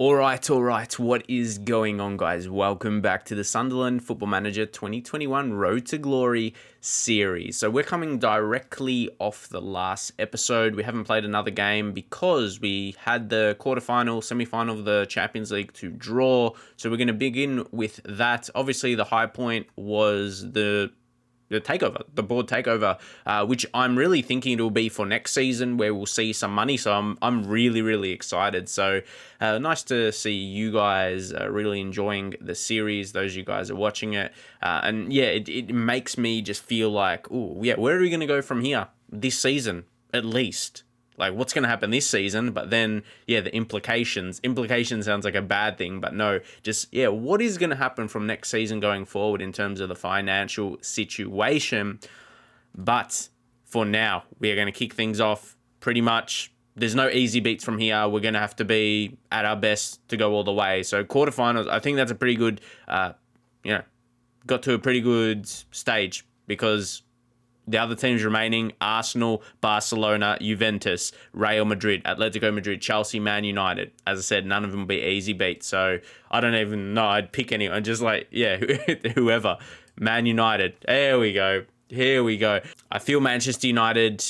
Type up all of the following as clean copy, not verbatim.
All right. What is going on, guys? Welcome back to the Sunderland Football Manager 2021 Road to Glory series. So we're coming directly off the last episode. We haven't played another game because we had the quarterfinal, semi-final of the Champions League to draw. So we're going to begin with that. Obviously, the high point was the takeover, the board takeover, which I'm really thinking it will be for next season, where we'll see some money. So I'm really excited. So nice to see you guys really enjoying the series. Those of you guys are watching it, and yeah, it makes me just feel like, oh yeah, where are we going to go from here this season at least? Like, what's going to happen this season? But then, yeah, the implications. Implication sounds like a bad thing, but no, just, yeah, what is going to happen from next season going forward in terms of the financial situation? But for now, we are going to kick things off pretty much. There's no easy beats from here. We're going to have to be at our best to go all the way. So quarterfinals, I think that's a pretty good, got to a pretty good stage because the other teams remaining: Arsenal, Barcelona, Juventus, Real Madrid, Atletico Madrid, Chelsea, Man United. As I said, none of them will be easy beats. So I don't even know. I'd pick anyone. Just like, yeah, whoever. Man United. There we go. Here we go. I feel Manchester United,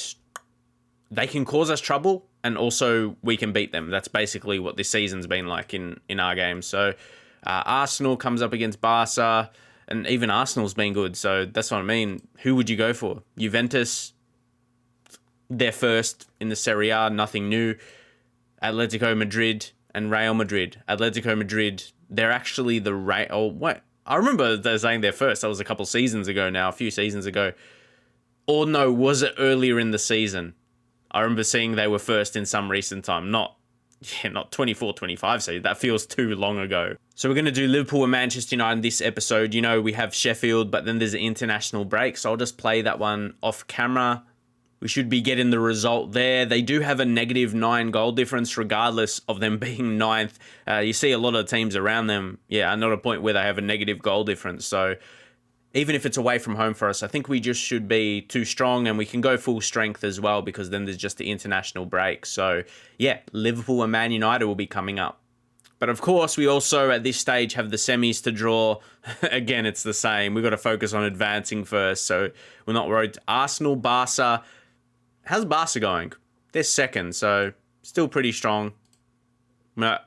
they can cause us trouble, and also we can beat them. That's basically what this season's been like in our games. So Arsenal comes up against Barca. And even Arsenal's been good, so that's what I mean. Who would you go for? Juventus, they're first in the Serie A, nothing new. Atletico Madrid and Real Madrid. Atletico Madrid, they're actually the I remember they're saying they're first. That was a couple seasons ago now, a few seasons ago. Or no, was it earlier in the season? I remember seeing they were first in some recent time, not 24, 25, so that feels too long ago. So we're going to do Liverpool and Manchester United in this episode. You know, we have Sheffield, but then there's an international break, so I'll just play that one off camera. We should be getting the result there. They do have a -9 goal difference, regardless of them being ninth. You see a lot of teams around them, are not a point where they have a negative goal difference, so even if it's away from home for us, I think we just should be too strong, and we can go full strength as well because then there's just the international break. So, yeah, Liverpool and Man United will be coming up. But of course, we also at this stage have the semis to draw. Again, it's the same. We've got to focus on advancing first, so we're not worried. Arsenal, Barca. How's Barca going? They're second, so still pretty strong.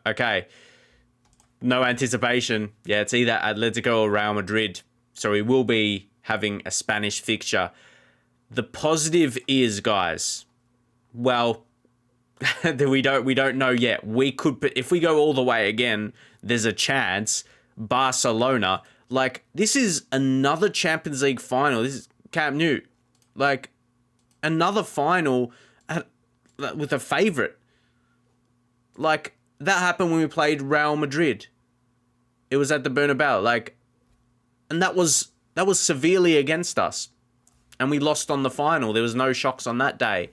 Okay. No anticipation. Yeah, it's either Atletico or Real Madrid. So we will be having a Spanish fixture. The positive is, guys, well, we don't know yet. We could, if we go all the way again, there's a chance. Barcelona, like, this is another Champions League final. This is Camp Nou, like another final with a favorite. Like, that happened when we played Real Madrid. It was at the Bernabeu, and that was severely against us. And we lost on the final. There was no shocks on that day.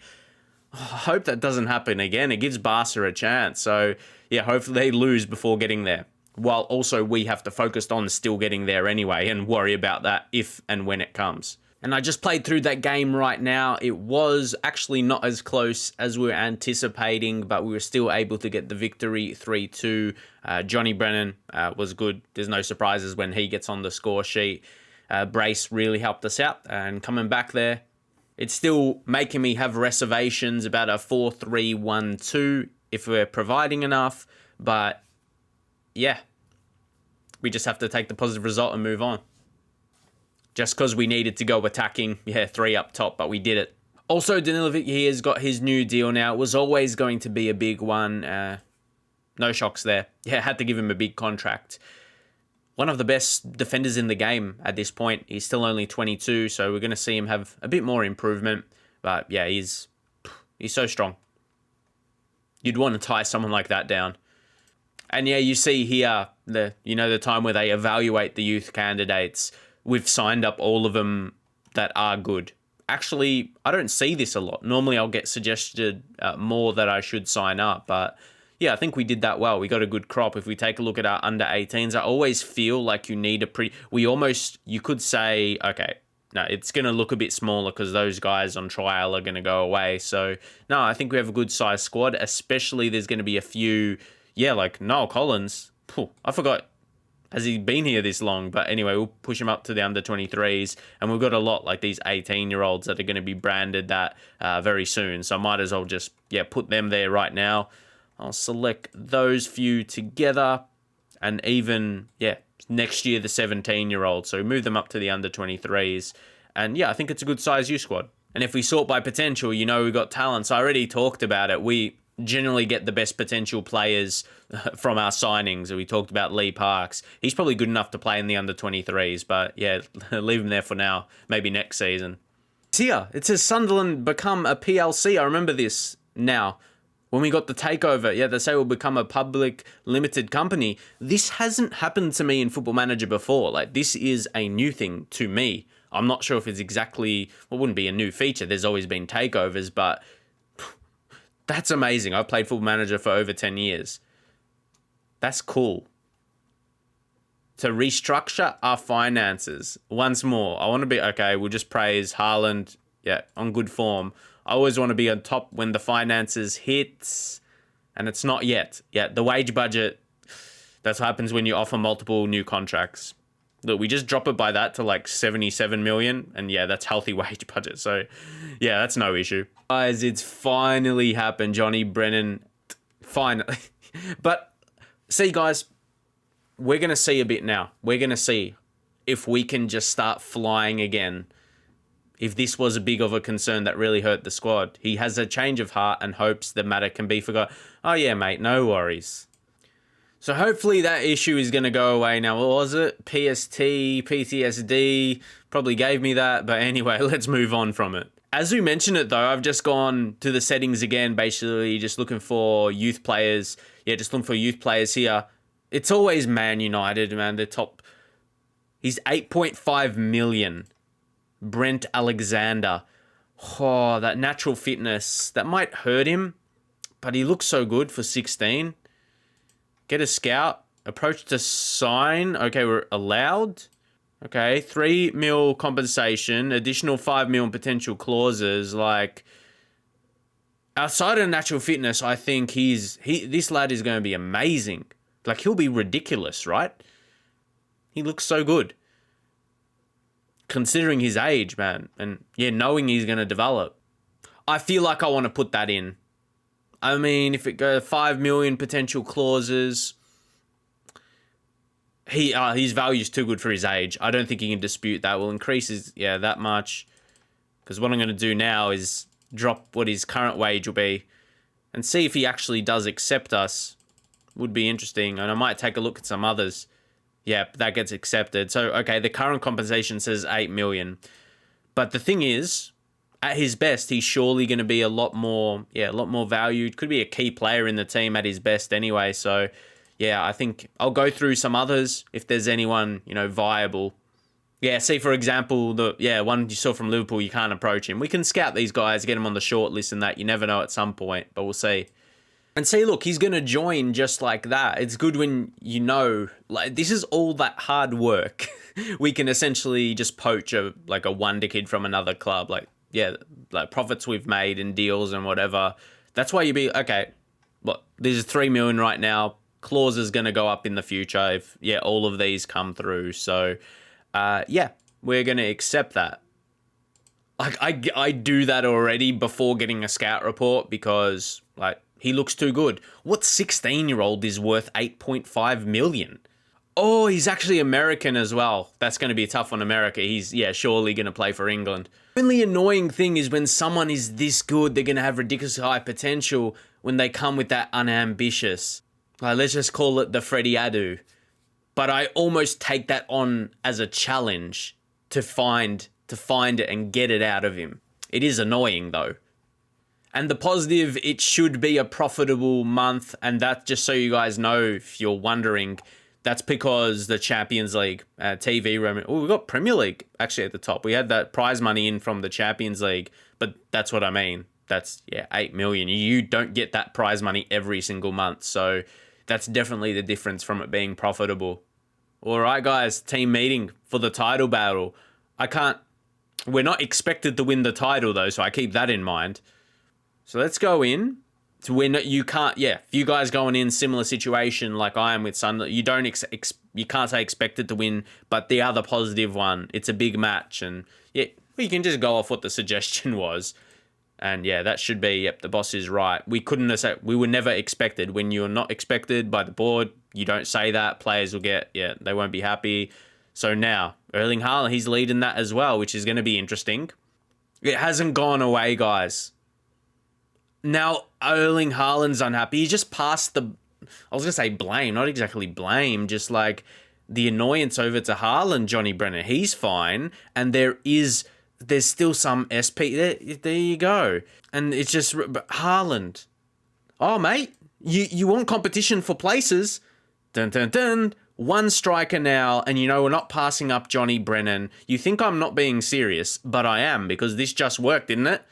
I hope that doesn't happen again. It gives Barca a chance. So, yeah, hopefully they lose before getting there. While also we have to focus on still getting there anyway and worry about that if and when it comes. And I just played through that game right now. It was actually not as close as we were anticipating, but we were still able to get the victory 3-2. Johnny Brennan was good. There's no surprises when he gets on the score sheet. Brace really helped us out, and coming back there, it's still making me have reservations about a 4-3-1-2 if we're providing enough. But yeah, we just have to take the positive result and move on. Just because we needed to go attacking, 3 up top, but we did it. Also, Danilovic here has got his new deal now. It was always going to be a big one. No shocks there. Had to give him a big contract. One of the best defenders in the game at this point. He's still only 22, so we're going to see him have a bit more improvement. But yeah, he's so strong. You'd want to tie someone like that down. And yeah, you see here the time where they evaluate the youth candidates. We've signed up all of them that are good. Actually, I don't see this a lot. Normally, I'll get suggested more that I should sign up. But yeah, I think we did that well. We got a good crop. If we take a look at our under 18s, I always feel like you need you could say, okay, no, it's going to look a bit smaller because those guys on trial are going to go away. So, no, I think we have a good size squad, especially there's going to be a few yeah, like Noel Collins, I forgot. Has he been here this long? But anyway, we'll push him up to the under 23s. And we've got a lot like these 18-year-olds that are going to be branded that very soon. So I might as well just, put them there right now. I'll select those few together. And even, next year, the 17-year-olds. So move them up to the under 23s. And I think it's a good size youth squad. And if we sort by potential, we've got talents. I already talked about it. We generally get the best potential players from our signings. We talked about Lee Parks. He's probably good enough to play in the under 23s, but leave him there for now. Maybe next season. It's here. It says Sunderland become a PLC. I remember this now. When we got the takeover, they say we'll become a public limited company. This hasn't happened to me in Football Manager before. Like, this is a new thing to me. I'm not sure if it's exactly, well, it wouldn't be a new feature. There's always been takeovers, but that's amazing. I've played Football Manager for over 10 years. That's cool. To restructure our finances. Once more, I want to be, okay, we'll just praise Haaland, on good form. I always want to be on top when the finances hits, and it's not yet. The wage budget, that's what happens when you offer multiple new contracts. Look, we just drop it by that to like 77 million, and that's healthy wage budget. So, that's no issue. Guys, it's finally happened. Johnny Brennan, finally. But, see, guys, we're going to see a bit now. We're going to see if we can just start flying again. If this was a big of a concern that really hurt the squad. He has a change of heart and hopes the matter can be forgotten. Oh, yeah, mate, no worries. So hopefully that issue is going to go away now. What was it? PST, PTSD, probably gave me that. But anyway, let's move on from it. As we mentioned it, though, I've just gone to the settings again, basically just looking for youth players. Just looking for youth players here. It's always Man United, man. They're top. He's 8.5 million. Brent Alexander. Oh, that natural fitness. That might hurt him, but he looks so good for 16. Get a scout. Approach to sign. Okay, we're allowed. Okay, 3 mil compensation. Additional 5 mil in potential clauses. Like, outside of natural fitness, I think this lad is going to be amazing. Like, he'll be ridiculous, right? He looks so good. Considering his age, man. And, knowing he's going to develop. I feel like I want to put that in. I mean, if it goes 5 million potential clauses, his value is too good for his age. I don't think he can dispute that. We'll increase his, that much. Because what I'm going to do now is drop what his current wage will be and see if he actually does accept us. Would be interesting. And I might take a look at some others. That gets accepted. So, okay, the current compensation says 8 million. But the thing is, at his best, he's surely going to be a lot more valued. Could be a key player in the team at his best anyway. So, I think I'll go through some others if there's anyone, viable. See, for example, the one you saw from Liverpool, you can't approach him. We can scout these guys, get him on the short list and that. You never know at some point, but we'll see. And see, look, he's going to join just like that. It's good when like, this is all that hard work. We can essentially just poach a wonder kid from another club. Like profits we've made in deals and whatever. That's why okay, look, there's 3 million right now. Clause is going to go up in the future if, all of these come through. So, we're going to accept that. Like, I do that already before getting a scout report because, he looks too good. What 16-year-old is worth 8.5 million? Oh, he's actually American as well. That's going to be tough on America. He's, surely going to play for England. The only annoying thing is when someone is this good, they're going to have ridiculously high potential when they come with that unambitious. Let's just call it the Freddie Adu. But I almost take that on as a challenge to find it and get it out of him. It is annoying, though. And the positive, it should be a profitable month. And that, just so you guys know, if you're wondering, that's because the Champions League TV revenue. Oh, we've got Premier League actually at the top. We had that prize money in from the Champions League, but that's what I mean. That's, 8 million. You don't get that prize money every single month. So that's definitely the difference from it being profitable. All right, guys, team meeting for the title battle. We're not expected to win the title though, so I keep that in mind. So let's go in. to win. You can't, yeah, if you guys going in similar situation like I am with Sunderland, you don't you can't say expected to win, but the other positive one, it's a big match, and yeah, you can just go off what the suggestion was. And yeah, that should be, yep, the boss is right. We couldn't have said, we were never expected. When you're not expected by the board, you don't say that. Players will get, yeah, they won't be happy. So now, Erling Haaland, he's leading that as well, which is going to be interesting. It hasn't gone away, guys. Now, Erling Haaland's unhappy. He just passed the, I was going to say blame, not exactly blame, just like the annoyance over to Haaland, Johnny Brennan. He's fine, and there's still some SP. There you go. And it's just Haaland. Oh, mate, you want competition for places. Dun, dun, dun. One striker now, and we're not passing up Johnny Brennan. You think I'm not being serious, but I am, because this just worked, didn't it?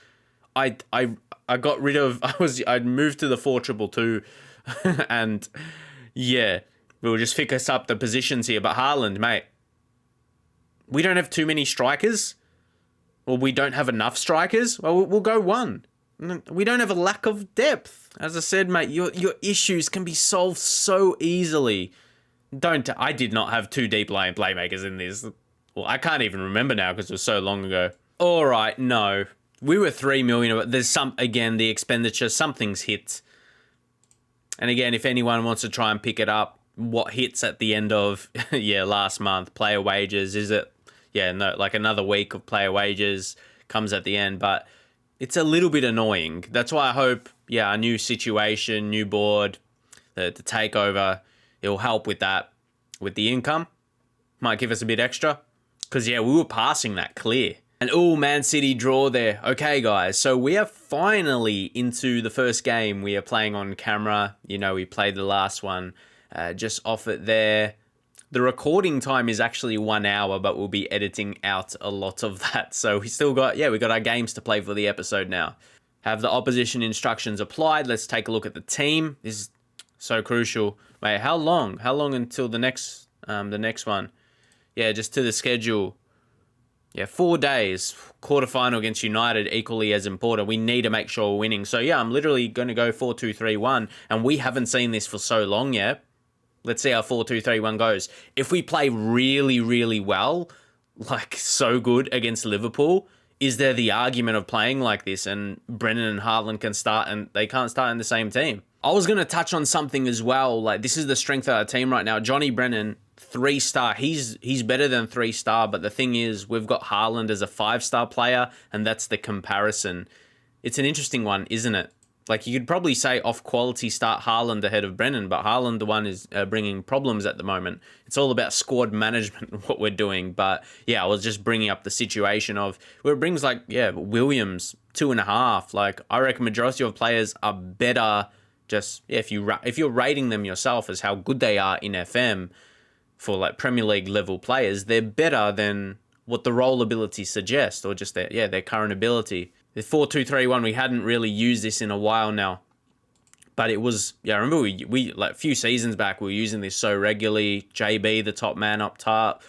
I got rid of, I'd moved to the 4-2-2, and yeah, we'll just fix up the positions here. But Haaland, mate, we don't have too many strikers. Well, we don't have enough strikers. Well, we'll go one. We don't have a lack of depth. As I said, mate, your issues can be solved so easily. I did not have two deep line playmakers in this. Well, I can't even remember now because it was so long ago. All right, no. We were 3 million, but there's again, the expenditure, something's hit. And again, if anyone wants to try and pick it up, what hits at the end of, yeah, last month, player wages, is it? Yeah, no, like another week of player wages comes at the end, but it's a little bit annoying. That's why I hope, yeah, a new situation, new board, the takeover, it'll help with that, with the income. Might give us a bit extra. Because, yeah, we were passing that clear. And, Man City draw there. Okay, guys, so we are finally into the first game. We are playing on camera. We played the last one just off it there. The recording time is actually 1 hour, but we'll be editing out a lot of that. So we still got, we got our games to play for the episode now. Have the opposition instructions applied. Let's take a look at the team. This is so crucial. Wait, how long? How long until the next one? Yeah, just to the schedule. Yeah, 4 days. Quarterfinal against United, equally as important. We need to make sure we're winning. So yeah, I'm literally going to go 4-2-3-1, and we haven't seen this for so long yet. Let's see how 4-2-3-1 goes. If we play really, really well, like so good against Liverpool, is there the argument of playing like this and Brennan and Haaland can start and they can't start in the same team? I was going to touch on something as well. Like, this is the strength of our team right now. Johnny Brennan, 3-star. He's better than 3-star, but the thing is, we've got Haaland as a 5-star player, and that's the comparison. It's an interesting one, isn't it? Like, you could probably say off quality start Haaland ahead of Brennan, but Haaland, the one, is bringing problems at the moment. It's all about squad management, what we're doing. But yeah, I was just bringing up the situation of where it brings, like, yeah, Williams 2.5. Like, I reckon majority of players are better. Just, yeah, if you're rating them yourself as how good they are in FM for like Premier League level players, they're better than what the role ability suggests, or just their current ability. The 4-2-3-1, we hadn't really used this in a while now, but it was, yeah, I remember we like a few seasons back we were using this so regularly. JB, the top man up top.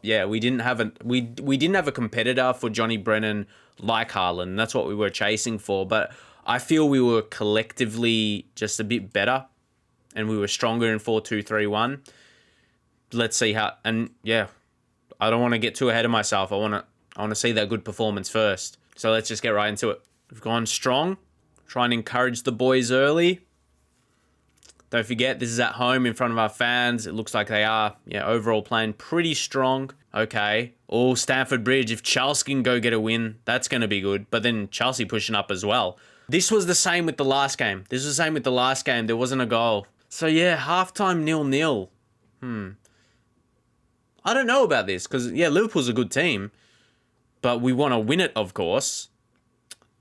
Yeah, we didn't have a competitor for Johnny Brennan like Haaland. That's what we were chasing for, but I feel we were collectively just a bit better, and we were stronger in 4-2-3-1. Let's see how, and yeah, I don't want to get too ahead of myself. I want to see that good performance first. So let's just get right into it. We've gone strong. Try and encourage the boys early. Don't forget, this is at home in front of our fans. It looks like they are, yeah, overall playing pretty strong. Okay. Oh, Stamford Bridge. If Chelsea can go get a win, that's going to be good. But then Chelsea pushing up as well. This was the same with the last game. There wasn't a goal. So yeah, halftime 0-0. I don't know about this because, yeah, Liverpool's a good team, but we want to win it, of course.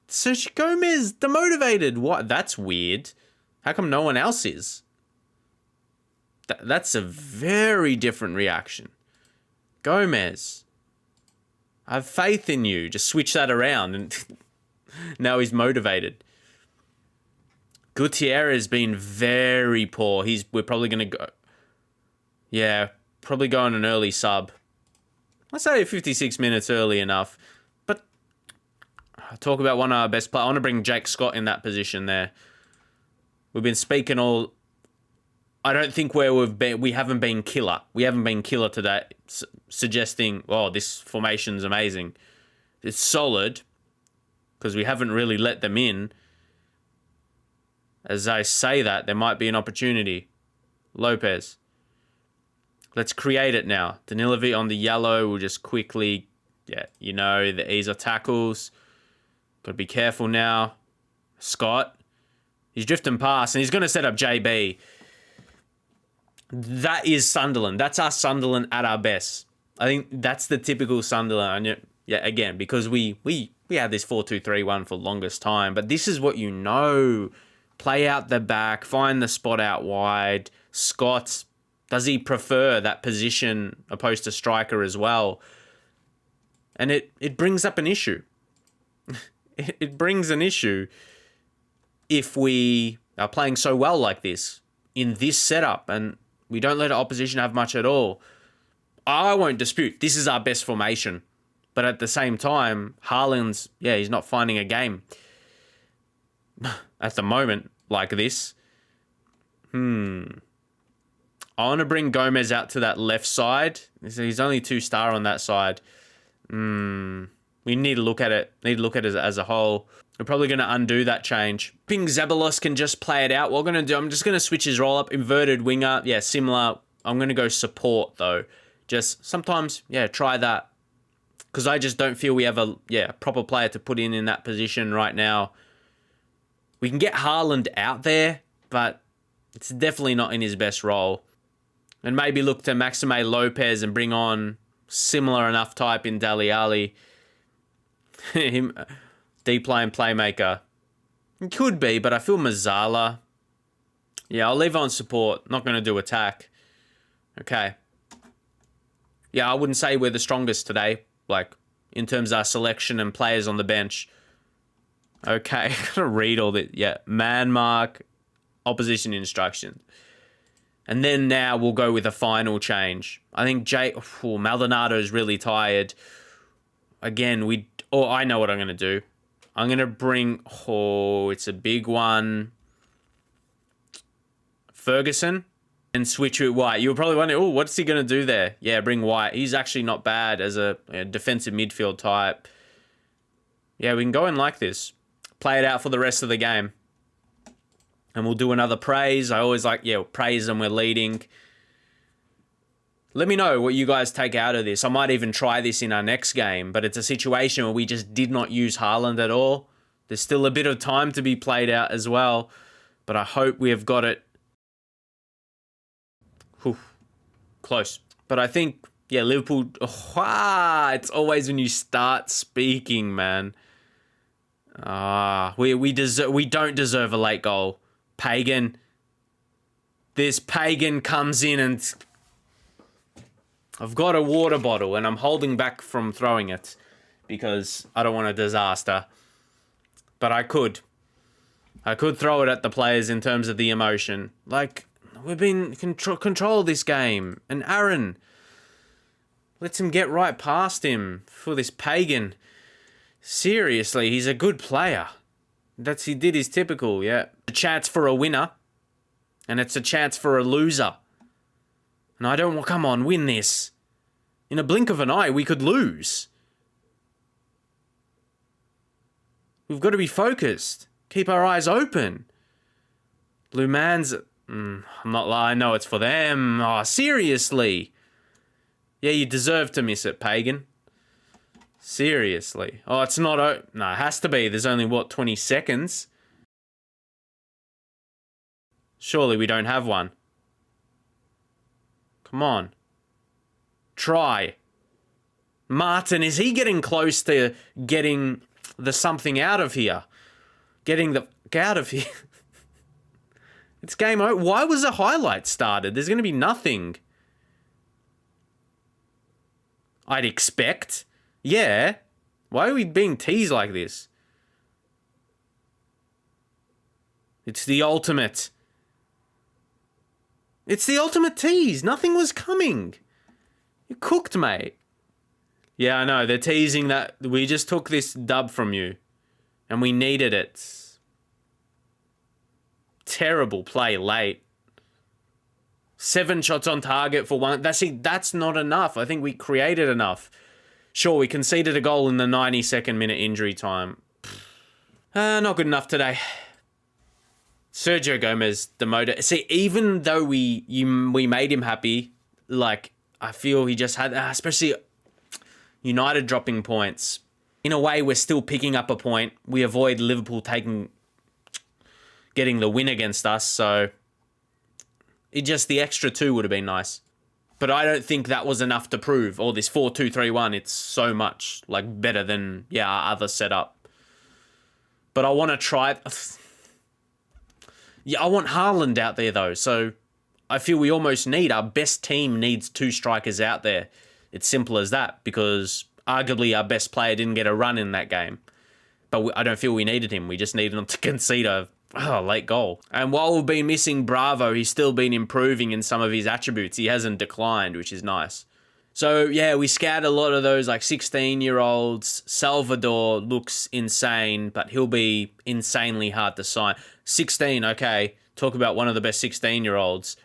Sergio Gomez, demotivated. What? That's weird. How come no one else is? That's a very different reaction. Gomez, I have faith in you. Just switch that around. And now he's motivated. Gutierrez has been very poor. We're probably going to go... Yeah, probably go on an early sub. Let's say 56 minutes early enough. But talk about one of our best players. I want to bring Jake Scott in that position there. We've been speaking all... I don't think we haven't been killer. We haven't been killer today, suggesting, oh, this formation's amazing. It's solid, because we haven't really let them in. As I say that, there might be an opportunity. Lopez. Let's create it now. Danilovic on the yellow will just quickly, the ease of tackles. Got to be careful now. Scott. He's drifting past, and he's going to set up JB. That is Sunderland. That's our Sunderland at our best. I think that's the typical Sunderland. Yeah, again, because we had this 4-2-3-1 for the longest time, but this is what you know. Play out the back, find the spot out wide. Scott, does he prefer that position opposed to striker as well? And it brings up an issue. It brings an issue if we are playing so well like this in this setup and we don't let our opposition have much at all. I won't dispute this is our best formation. But at the same time, Haaland's, he's not finding a game at the moment like this. I want to bring Gomez out to that left side. He's only 2-star on that side. We need to look at it. As a whole. We're probably going to undo that change. Ping Zeballos can just play it out. What we're going to do, I'm just going to switch his role up. Inverted winger. Yeah, similar. I'm going to go support, though. Just sometimes, try that. Because I just don't feel we have a proper player to put in that position right now. We can get Haaland out there, but it's definitely not in his best role. And maybe look to Maxime Lopez and bring on similar enough type in Dele Alli. Him, deep line playmaker. It could be, but I feel Mazzala. Yeah, I'll leave on support. Not going to do attack. Okay. Yeah, I wouldn't say we're the strongest today. Like, in terms of our selection and players on the bench. Okay, gotta read all this. Yeah, man mark, opposition instructions. And then now we'll go with a final change. I think Maldonado's really tired. Again, I know what I'm going to do. I'm going to bring, it's a big one. Ferguson. And switch with White. You were probably wondering, what's he going to do there? Yeah, bring White. He's actually not bad as a defensive midfield type. Yeah, we can go in like this. Play it out for the rest of the game. And we'll do another praise. I always like, praise and we're leading. Let me know what you guys take out of this. I might even try this in our next game. But it's a situation where we just did not use Haaland at all. There's still a bit of time to be played out as well. But I hope we have got it. Close. But I think, Liverpool... it's always when you start speaking, man. We don't deserve a late goal. Pagan. This Pagan comes in and... I've got a water bottle and I'm holding back from throwing it because I don't want a disaster. But I could. I could throw it at the players in terms of the emotion. Like... We've been control this game. And Aaron lets him get right past him for this Pagan. Seriously, he's a good player. He did his typical, A chance for a winner. And it's a chance for a loser. And I don't want, come on, win this. In a blink of an eye, we could lose. We've got to be focused. Keep our eyes open. Luman's... I'm not lying. I know it's for them. Oh, seriously. Yeah, you deserve to miss it, Pagan. Seriously. Oh, it's not... No, it has to be. There's only, 20 seconds? Surely we don't have one. Come on. Try. Martin, is he getting close to getting the something out of here? Getting the... out of here. It's game over. Why was a highlight started? There's going to be nothing. I'd expect. Yeah. Why are we being teased like this? It's the ultimate. It's the ultimate tease. Nothing was coming. You cooked, mate. Yeah, I know. They're teasing that we just took this dub from you. And we needed it. Terrible play late. 7 shots on target for 1. That's not enough. I think we created enough. Sure, we conceded a goal in the 92nd minute injury time. Not good enough today. Sergio Gomez, the motor. See, even though we made him happy, like, I feel he just had, especially United dropping points. In a way, we're still picking up a point. We avoid Liverpool getting the win against us, so the extra 2 would have been nice. But I don't think that was enough to prove, this 4-2-3-1, it's so much, like, better than, our other setup. But I want to try... I want Haaland out there, though, so I feel we almost our best team needs 2 strikers out there. It's simple as that, because arguably our best player didn't get a run in that game. But I don't feel we needed him. We just needed him to concede a late goal. And while we've been missing Bravo, he's still been improving in some of his attributes. He hasn't declined, which is nice. So, yeah, we scouted a lot of those, like, 16-year-olds. Salvador looks insane, but he'll be insanely hard to sign. 16, okay, talk about one of the best 16-year-olds.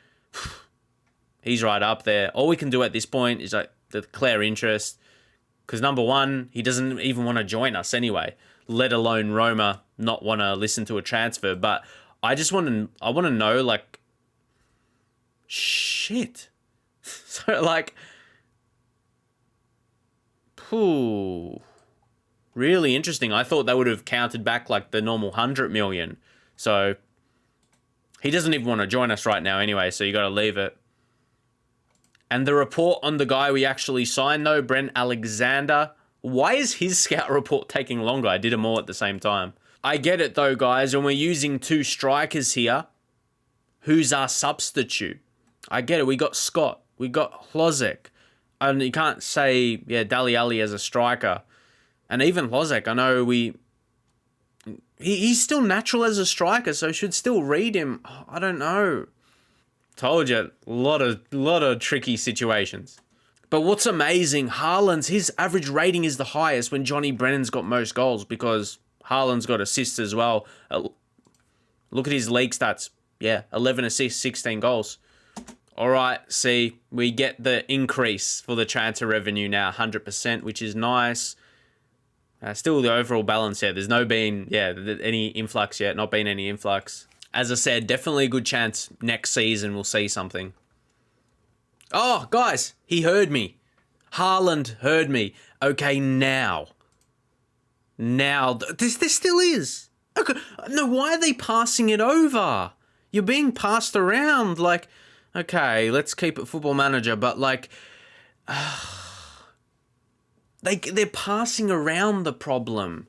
He's right up there. All we can do at this point is, like, declare interest. Because, number one, he doesn't even want to join us anyway, let alone Roma not want to listen to a transfer. But I want to know, like, shit. So, like... Ooh, really interesting. I thought they would have counted back like the normal 100 million. So he doesn't even want to join us right now anyway, so you got to leave it. And the report on the guy we actually signed, though, Brent Alexander, why is his scout report taking longer? I did them all at the same time. I get it, though, guys, and we're using 2 strikers here. Who's our substitute? I get it. We got Scott. We got Hlozek. And you can't say, Dali Ali as a striker. And even Hlozek, I know he's still natural as a striker, so should still read him. I don't know. Told you, a lot of tricky situations. But what's amazing, Haaland's, his average rating is the highest when Johnny Brennan's got most goals, because Haaland's got assists as well. Look at his league stats. 11 assists, 16 goals. All right, see, we get the increase for the transfer revenue now, 100%, which is nice. Still the overall balance here. There's no been, any influx yet, not been any influx. As I said, definitely a good chance next season we'll see something. Oh, guys, he heard me. Haaland heard me. Okay, now. This still is. Okay, no, why are they passing it over? You're being passed around, like... Okay, let's keep it Football Manager, but like, they're passing around the problem.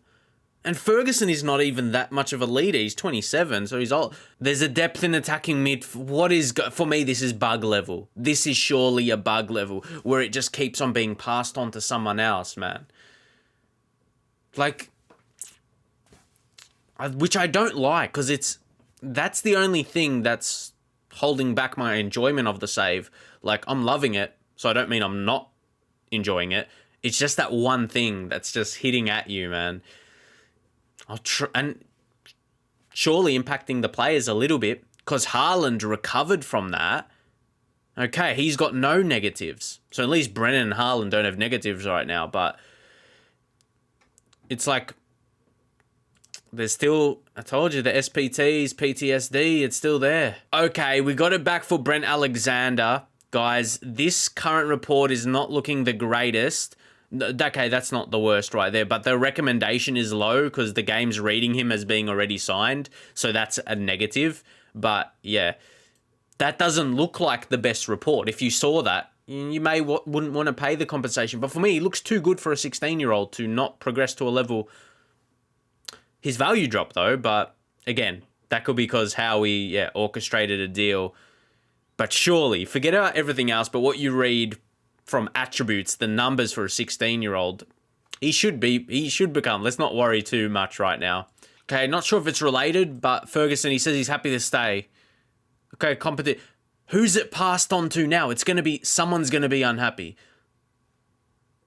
And Ferguson is not even that much of a leader. He's 27, so he's old. There's a depth in attacking mid. For me, this is bug level. This is surely a bug level where it just keeps on being passed on to someone else, man. Like, which I don't like, because that's the only thing that's holding back my enjoyment of the save. Like, I'm loving it, so I don't mean I'm not enjoying it. It's just that one thing that's just hitting at you, man. And surely impacting the players a little bit, because Haaland recovered from that. Okay, he's got no negatives. So at least Brennan and Haaland don't have negatives right now, but it's like, there's still, I told you, the SPTs, PTSD, it's still there. Okay, we got it back for Brent Alexander. Guys, this current report is not looking the greatest. Okay, that's not the worst right there, but the recommendation is low because the game's reading him as being already signed, so that's a negative. But yeah, that doesn't look like the best report. If you saw that, you wouldn't want to pay the compensation. But for me, he looks too good for a 16-year-old to not progress to a level. His value dropped, though, but again, that could be because how we orchestrated a deal. But surely, forget about everything else, but what you read from attributes, the numbers for a 16-year-old, he should become. Let's not worry too much right now. Okay, not sure if it's related, but Ferguson, he says he's happy to stay. Okay, who's it passed on to now? Someone's going to be unhappy.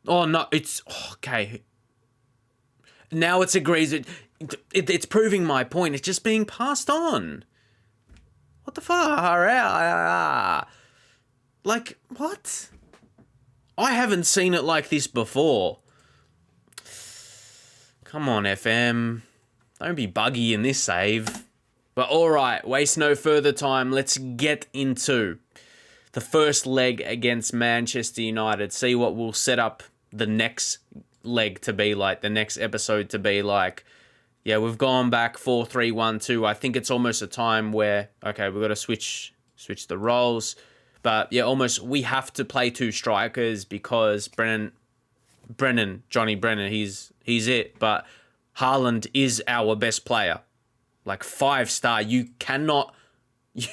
Oh, no, okay. Now it's agrees. It's proving my point. It's just being passed on. What the fuck? Like, what? I haven't seen it like this before. Come on, FM. Don't be buggy in this save. But alright, waste no further time. Let's get into the first leg against Manchester United. See what we'll set up the next leg to be like, the next episode to be like. Yeah, we've gone back 4-3-1-2. I think it's almost a time where, okay, we've got to switch the roles. But yeah, almost we have to play two strikers because Johnny Brennan, he's it. But Haaland is our best player. Like 5-star. You cannot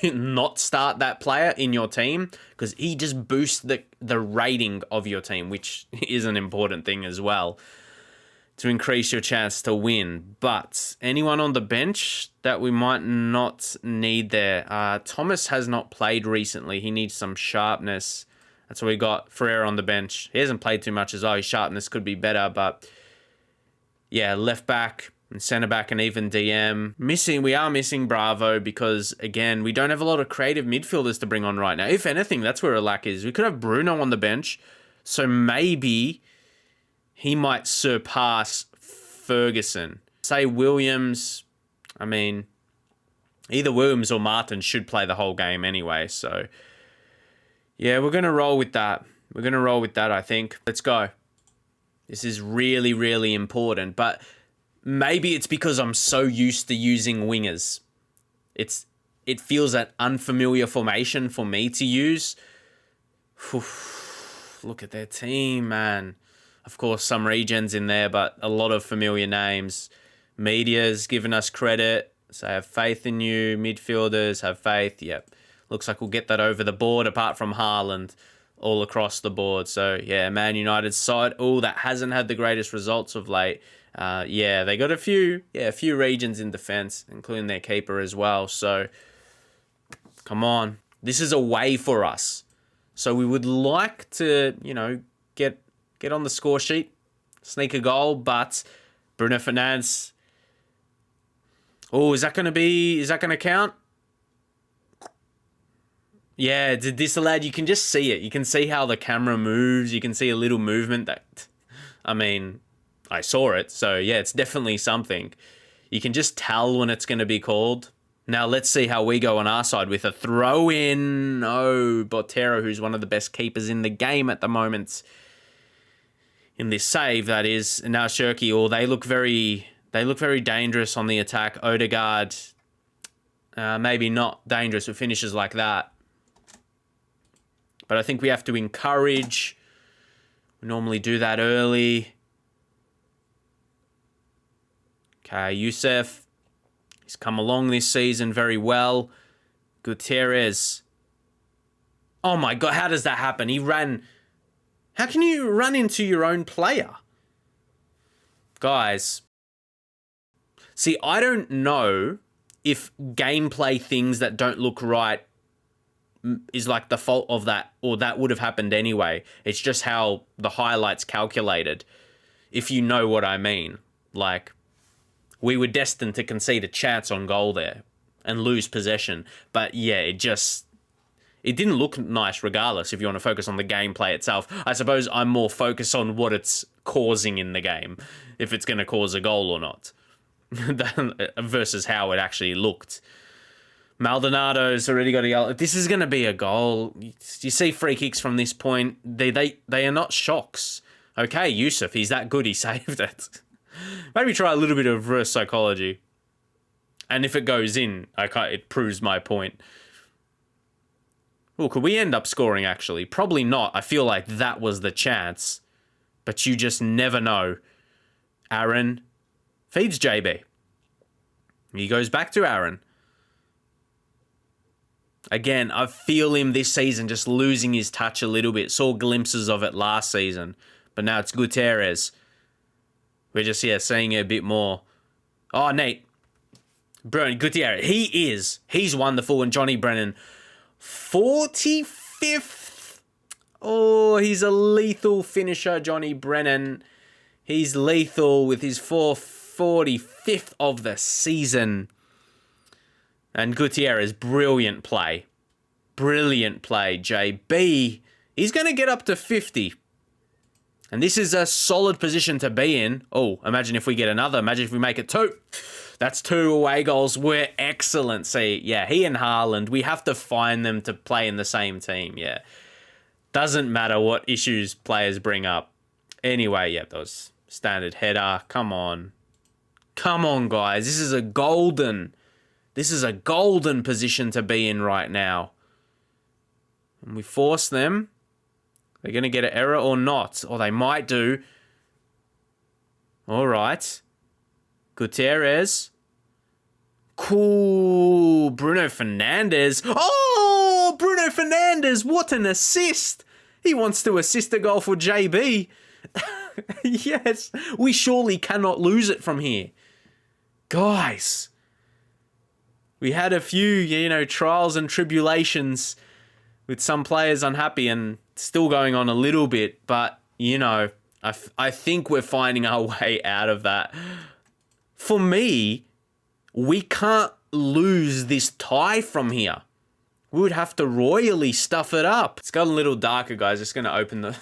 not start that player in your team because he just boosts the rating of your team, which is an important thing as well to increase your chance to win. But anyone on the bench that we might not need there? Thomas has not played recently. He needs some sharpness. That's what we got. Ferreira on the bench. He hasn't played too much as well. His sharpness could be better, but yeah, left back and centre back and even DM. We are missing Bravo because, again, we don't have a lot of creative midfielders to bring on right now. If anything, that's where a lack is. We could have Bruno on the bench, so maybe he might surpass Ferguson. Say Williams. I mean, either Williams or Martin should play the whole game anyway, so yeah, we're going to roll with that. I think. Let's go. This is really, really important, but maybe it's because I'm so used to using wingers. It feels an unfamiliar formation for me to use. Look at their team, man. Of course, some regens in there, but a lot of familiar names. Media's given us credit, so I have faith in you. Midfielders, have faith. Yep. Looks like we'll get that over the board, apart from Haaland, all across the board. So, yeah, Man United's side. Oh, that hasn't had the greatest results of late. Yeah, they got a few regions in defense, including their keeper as well. So, come on. This is a way for us. So we would like to, get on the score sheet, sneak a goal, but Bruno Fernandes. Oh, is that going to count? Yeah, disallowed. You can just see it. You can see how the camera moves. You can see a little movement I saw it. So, yeah, it's definitely something. You can just tell when it's going to be called. Now, let's see how we go on our side with a throw-in. Oh, Botero, who's one of the best keepers in the game at the moment. In this save, that is. And now Shirky, they look very dangerous on the attack. Odegaard, maybe not dangerous with finishes like that. But I think we have to encourage. We normally do that early. Okay, Youssef. He's come along this season very well. Gutierrez. Oh my God, how does that happen? How can you run into your own player? Guys. See, I don't know if gameplay things that don't look right is like the fault of that, or that would have happened anyway. It's just how the highlights calculated, if you know what I mean. Like, we were destined to concede a chance on goal there and lose possession. But yeah, it didn't look nice regardless if you want to focus on the gameplay itself. I suppose I'm more focused on what it's causing in the game, if it's going to cause a goal or not, versus how it actually looked. Maldonado's already got a yellow. This is going to be a goal. You see free kicks from this point. They are not shocks. Okay, Yusuf, he's that good. He saved it. Maybe try a little bit of reverse psychology. And if it goes in, it proves my point. Well, could we end up scoring, actually? Probably not. I feel like that was the chance. But you just never know. Aaron feeds JB. He goes back to Aaron. Again, I feel him this season just losing his touch a little bit. Saw glimpses of it last season. But now it's Gutierrez. We're just, seeing it a bit more. Oh, Nate. Bruno Gutierrez. He's wonderful. And Johnny Brennan, 45th. Oh, he's a lethal finisher, Johnny Brennan. He's lethal with his 445th of the season. And Gutierrez, brilliant play. Brilliant play, JB. He's going to get up to 50. And this is a solid position to be in. Oh, imagine if we get another. Imagine if we make it 2. That's 2 away goals. We're excellent. See, yeah, he and Haaland, we have to find them to play in the same team. Yeah. Doesn't matter what issues players bring up. Anyway, yeah, that was standard header. Come on. Come on, guys. This is a golden position to be in right now. And we force them. They're going to get an error or not. Or they might do. All right. Gutierrez. Cool. Bruno Fernandes. Oh, Bruno Fernandes. What an assist. He wants to assist a goal for JB. Yes. We surely cannot lose it from here. Guys. We had a few, trials and tribulations with some players unhappy and still going on a little bit. But, I think we're finding our way out of that. For me, we can't lose this tie from here. We would have to royally stuff it up. It's gotten a little darker, guys. Just going to open the...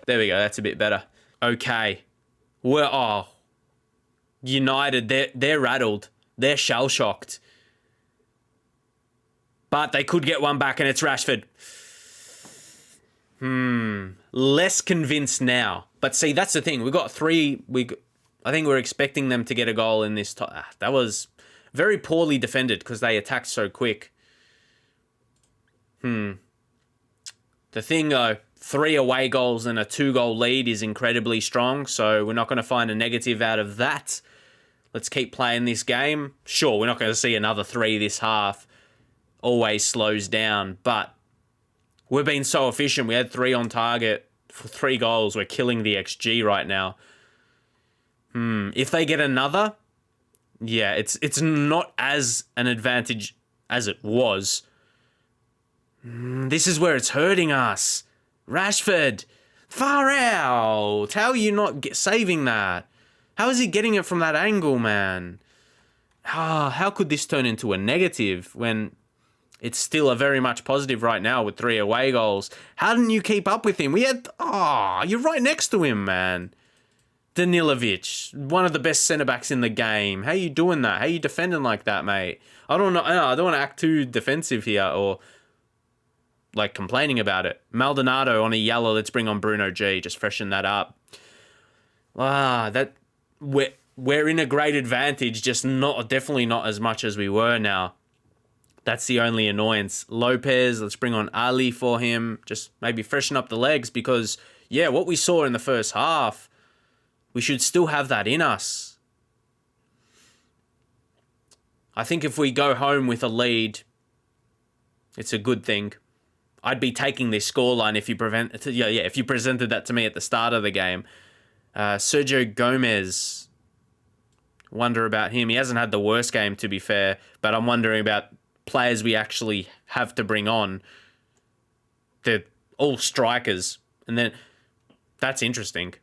There we go. That's a bit better. Okay. United, they're rattled. They're shell-shocked. But they could get one back, and it's Rashford. Less convinced now. But see, that's the thing. We got 3. I think we're expecting them to get a goal in this. That was very poorly defended because they attacked so quick. The thing, though, 3 away goals and a 2-goal lead is incredibly strong. So we're not going to find a negative out of that. Let's keep playing this game. Sure, we're not going to see another 3 this half. Always slows down, but we've been so efficient. We had 3 on target for 3 goals. We're killing the XG right now. If they get another, yeah, it's not as an advantage as it was. This is where it's hurting us. Rashford, far out. How are you not saving that? How is he getting it from that angle, man? How could this turn into a negative when... It's still a very much positive right now with 3 away goals. How didn't you keep up with him? You're right next to him, man. Danilovic, one of the best centre-backs in the game. How you doing that? How you defending like that, mate? I don't know. I don't want to act too defensive here or complaining about it. Maldonado on a yellow. Let's bring on Bruno G. Just freshen that up. We're in a great advantage, just definitely not as much as we were now. That's the only annoyance. Lopez, let's bring on Ali for him. Just maybe freshen up the legs because, yeah, what we saw in the first half, we should still have that in us. I think if we go home with a lead, it's a good thing. I'd be taking this scoreline if you presented that to me at the start of the game. Sergio Gomez, wonder about him. He hasn't had the worst game, to be fair, but I'm wondering about players we actually have to bring on. They're all strikers. And then that's interesting.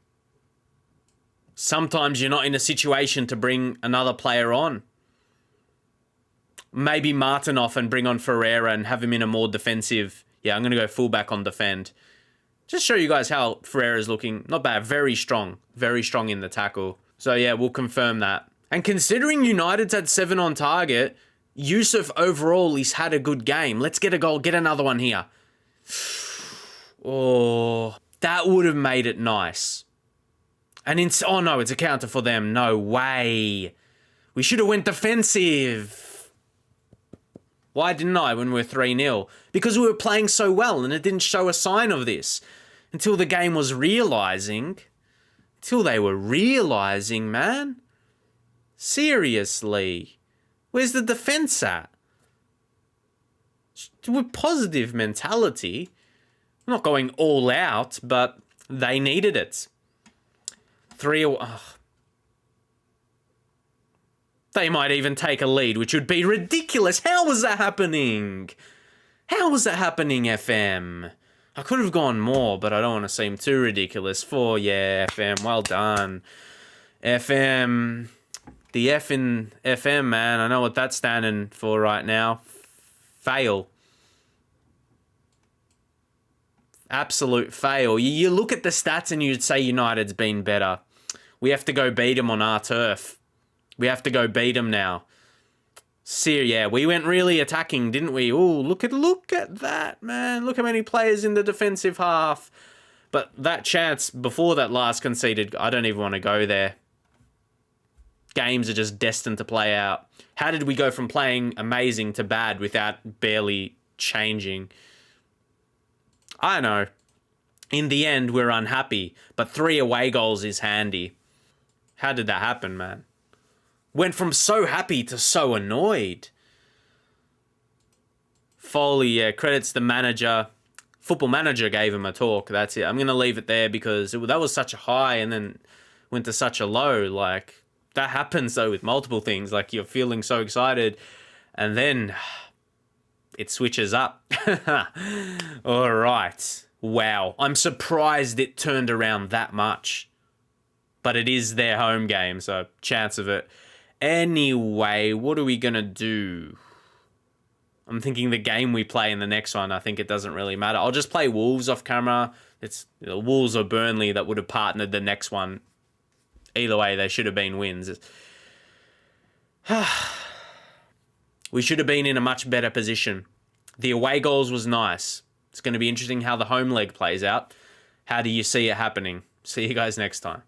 Sometimes you're not in a situation to bring another player on. Maybe Martin off and bring on Ferreira and have him in a more defensive... Yeah, I'm going to go fullback on defend. Just show you guys how Ferreira's looking. Not bad. Very strong. Very strong in the tackle. So yeah, we'll confirm that. And considering United's had 7 on target... Yusuf overall, he's had a good game. Let's get a goal. Get another one here. Oh, that would have made it nice. And oh no, it's a counter for them. No way. We should have went defensive. Why didn't I when we were 3-0? Because we were playing so well and it didn't show a sign of this. Until the game was realising. Until they were realising, man. Seriously. Where's the defense at? With positive mentality. I'm not going all out, but they needed it. 3. They might even take a lead, which would be ridiculous. How was that happening? How was that happening, FM? I could have gone more, but I don't want to seem too ridiculous. 4, yeah, FM, well done. FM... The F in FM, man. I know what that's standing for right now. Fail. Absolute fail. You look at the stats and you'd say United's been better. We have to go beat them on our turf. We have to go beat them now. Yeah, we went really attacking, didn't we? Oh, look at that, man. Look how many players in the defensive half. But that chance before that last conceded, I don't even want to go there. Games are just destined to play out. How did we go from playing amazing to bad without barely changing? I know. In the end, we're unhappy, but 3 away goals is handy. How did that happen, man? Went from so happy to so annoyed. Foley, yeah, credits the manager. Football Manager gave him a talk. That's it. I'm going to leave it there because that was such a high and then went to such a low. Like, that happens, though, with multiple things. Like, you're feeling so excited and then it switches up. All right. Wow. I'm surprised it turned around that much. But it is their home game, so chance of it. Anyway, what are we going to do? I'm thinking the game we play in the next one, I think it doesn't really matter. I'll just play Wolves off camera. It's Wolves or Burnley that would have partnered the next one. Either way, they should have been wins. We should have been in a much better position. The away goals was nice. It's going to be interesting how the home leg plays out. How do you see it happening? See you guys next time.